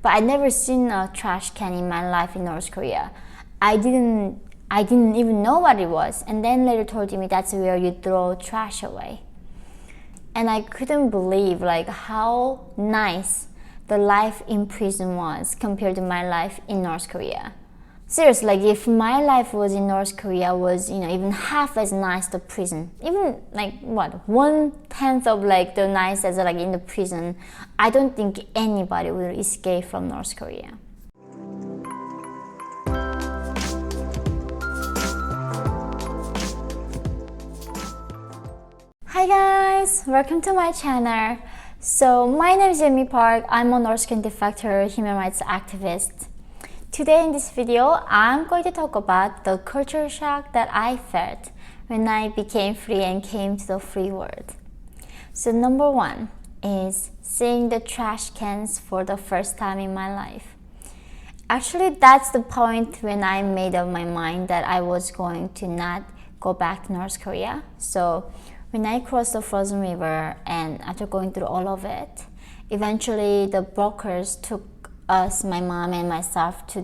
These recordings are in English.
but I never seen a trash can in my life in North Korea. I didn't even know what it was, and then later told me that's where you throw trash away. And I couldn't believe like how nice the life in prison was compared to my life in North Korea. Seriously, like if my life was in North Korea was, even half as nice the prison, even like what, 1/10 of like the nice as like in the prison, I don't think anybody will escape from North Korea. Hi guys, welcome to my channel. So my name is Yeonmi Park. I'm a North Korean defector human rights activist. Today in this video, I'm going to talk about the culture shock that I felt when I became free and came to the free world. So number one is seeing the trash cans for the first time in my life. Actually, that's the point when I made up my mind that I was going to not go back to North Korea. So when I crossed the frozen river and after going through all of it, eventually the brokers took us, my mom and myself, to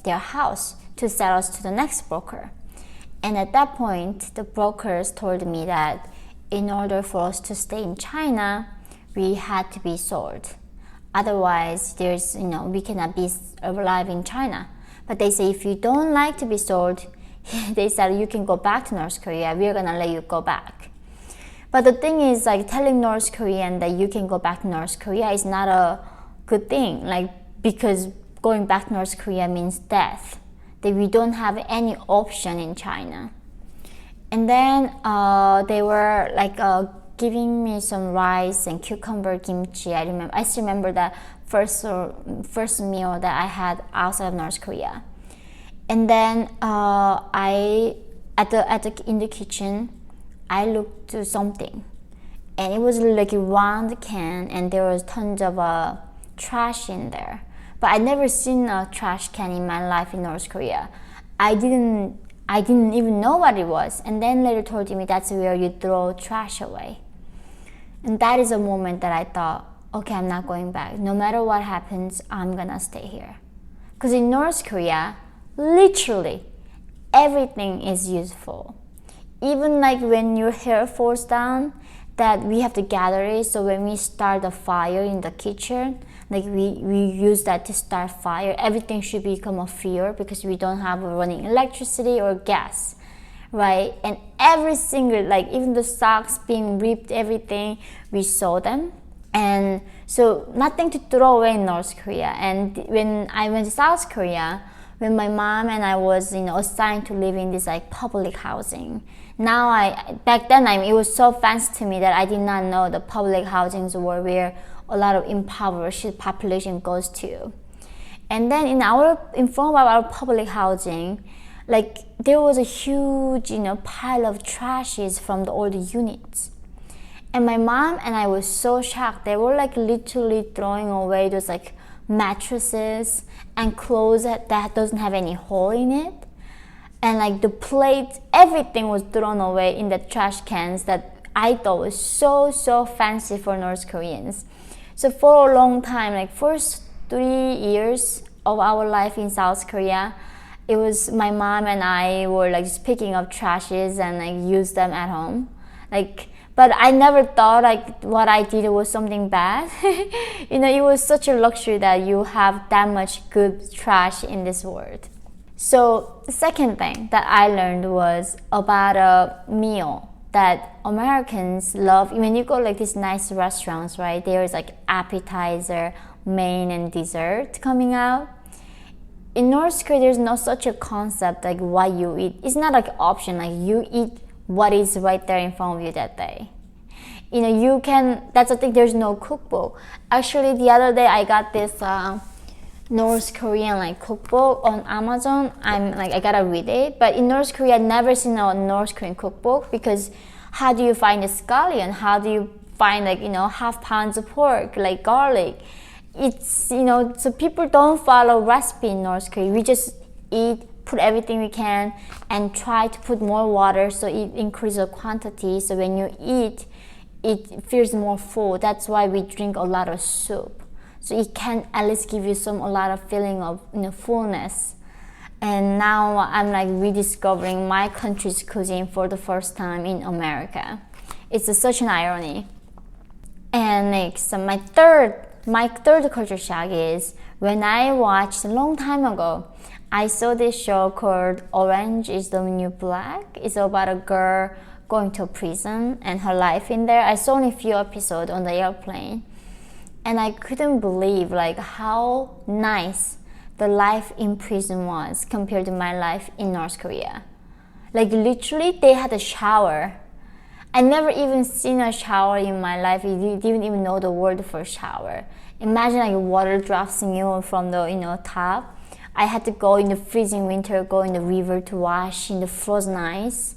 their house to sell us to the next broker. And at that point, the brokers told me that in order for us to stay in China, we had to be sold. Otherwise, we cannot be alive in China. But they say if you don't like to be sold, they said you can go back to North Korea. We're gonna let you go back. But the thing is, like telling North Korean that you can go back to North Korea is not a good thing. Because going back to North Korea means death. That we don't have any option in China. And then they were giving me some rice and cucumber kimchi. I still remember that first meal that I had outside of North Korea. And then in the kitchen, I looked to something, and it was like a round can, and there was tons of trash in there. But I never seen a trash can in my life in North Korea. I didn't even know what it was, and then later told me that's where you throw trash away. And that is a moment that I thought, okay, I'm not going back. No matter what happens, I'm gonna stay here. Because in North Korea, literally everything is useful. Even like when your hair falls down, that we have to gather it. So when we start a fire in the kitchen, like we use that to start fire. Everything should become a fuel because we don't have running electricity or gas, right? And every single, like even the socks being ripped, everything, we saw them. And so nothing to throw away in North Korea. And when I went to South Korea, when my mom and I was, assigned to live in this like public housing. Back then, it was so fancy to me that I did not know the public housings were where a lot of impoverished population goes to. And then in front of our public housing, like there was a huge, pile of trashes from all the units. And my mom and I was so shocked. They were like literally throwing away those like mattresses and clothes that doesn't have any hole in it. And like the plates, everything was thrown away in the trash cans that I thought was so fancy for North Koreans. So for a long time, like first 3 years of our life in South Korea, it was my mom and I were like just picking up trashes and like use them at home. But I never thought like what I did was something bad. It was such a luxury that you have that much good trash in this world. So the second thing that I learned was about a meal that Americans love. When you go like these nice restaurants, right? There is like appetizer, main, and dessert coming out. In North Korea, there's no such a concept like what you eat. It's not like an option. Like you eat what is right there in front of you that day. That's the thing, there's no cookbook. Actually, the other day I got this North Korean cookbook on Amazon. I gotta read it. But in North Korea, I've never seen a North Korean cookbook, because how do you find a scallion? How do you find half pounds of pork, like garlic? It's, so people don't follow recipe in North Korea. We just eat, put everything we can, and try to put more water so it increases the quantity. So when you eat, it feels more full. That's why we drink a lot of soup. so it can at least give you a lot of feeling of fullness. And now I'm like rediscovering my country's cuisine for the first time in America. It's such an irony. And next, my third culture shock is when I watched a long time ago, I saw this show called Orange is the New Black. It's about a girl going to a prison and her life in there. I saw only a few episodes on the airplane, and I couldn't believe like how nice the life in prison was compared to my life in North Korea. Like literally, they had a shower. I never even seen a shower in my life. You didn't even know the word for shower. Imagine like water drops in you from the top. I had to go in the freezing winter, go in the river to wash in the frozen ice.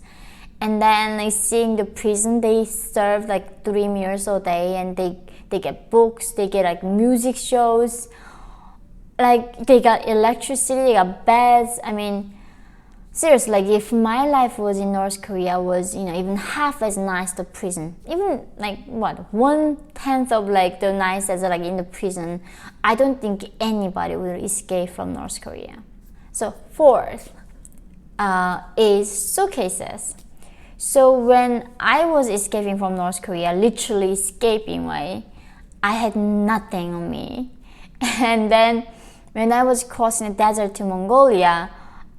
And then like seeing the prison, they serve like 3 meals a day, and they get books, they get like music shows, like they got electricity, they got beds. I mean, seriously, like if my life was in North Korea was even half as nice the prison, even like what 1/10 of like the nice as like in the prison, I don't think anybody will escape from North Korea. So fourth is Suitcases. So when I was escaping from North Korea, literally escaping way, I had nothing on me. And then when I was crossing the desert to Mongolia,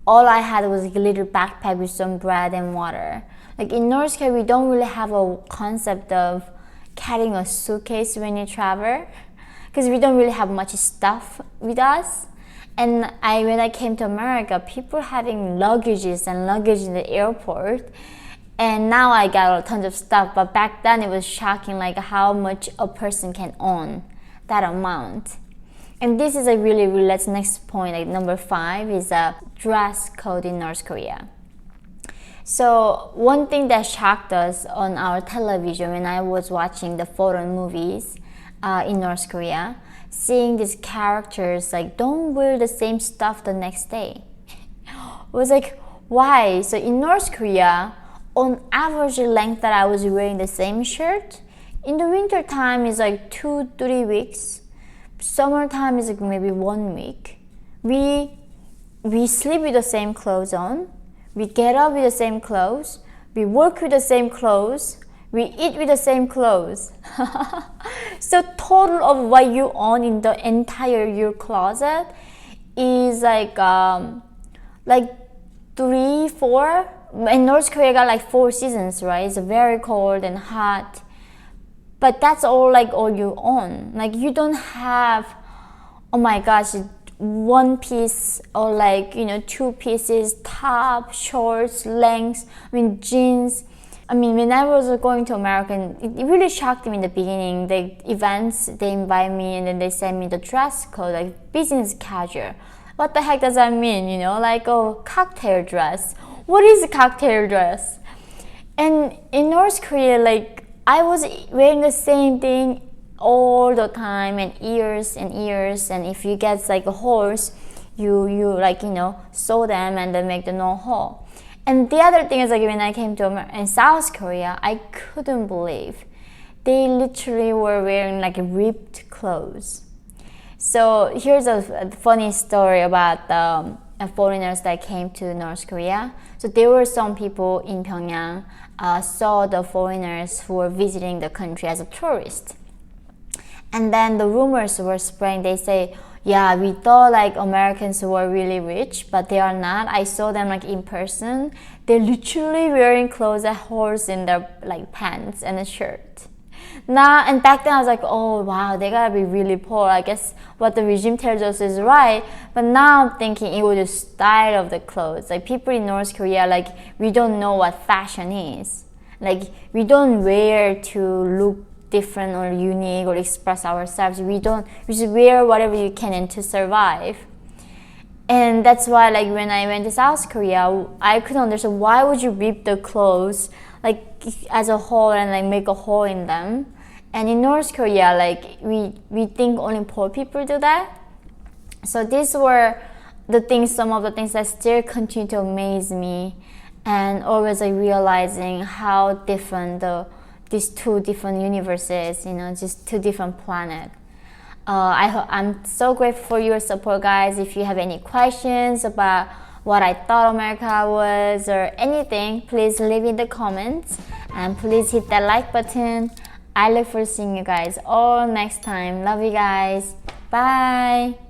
all I had was a little backpack with some bread and water. Like in North Korea, we don't really have a concept of carrying a suitcase when you travel, because we don't really have much stuff with us. And when I came to America, people having luggages and luggage in the airport. And now I got tons of stuff, but back then it was shocking like how much a person can own, that amount. And this is a really, that's next point, like number 5 is a dress code in North Korea. So one thing that shocked us on our television when I was watching the foreign movies in North Korea, seeing these characters like don't wear the same stuff the next day. It was like, why? So in North Korea, on average length that I was wearing the same shirt, in the winter time is like 2-3 weeks. Summertime is like maybe 1 week. We sleep with the same clothes on. We get up with the same clothes. We work with the same clothes. We eat with the same clothes. So total of what you own in the entire your closet is like 3-4. In North Korea got like 4 seasons, right? It's very cold and hot. But that's all you own. Like you don't have, oh my gosh, 1 piece or 2 pieces, top, shorts, lengths, jeans. When I was going to America, it really shocked me in the beginning. The events, they invite me and then they send me the dress code, like business casual. What the heck does that mean? Like a cocktail dress. What is a cocktail dress? And in North Korea, I was wearing the same thing all the time and years, and if you get a holes, you sew them and then make the no hole. And the other thing is when I came to in South Korea, I couldn't believe they literally were wearing ripped clothes. So here's a funny story about the foreigners that came to North Korea. So there were some people in Pyongyang saw the foreigners who were visiting the country as a tourist. And then the rumors were spreading. They say, yeah, we thought Americans were really rich, but they are not. I saw them in person. They're literally wearing clothes that holes in their pants and a shirt. And back then I was like, oh wow, they gotta be really poor. I guess what the regime tells us is right. But now I'm thinking it was the style of the clothes. People in North Korea, we don't know what fashion is. We don't wear to look different or unique or express ourselves. We just wear whatever you can and to survive. And that's why when I went to South Korea, I couldn't understand why would you rip the clothes as a whole and make a hole in them. And in North Korea, we think only poor people do that. So these were some of the things that still continue to amaze me, and always realizing how different these 2 different universes, just 2 different planets. I'm so grateful for your support, guys. If you have any questions about what I thought America was or anything, please leave in the comments and please hit that like button. I look forward to seeing you guys all next time. Love you guys. Bye.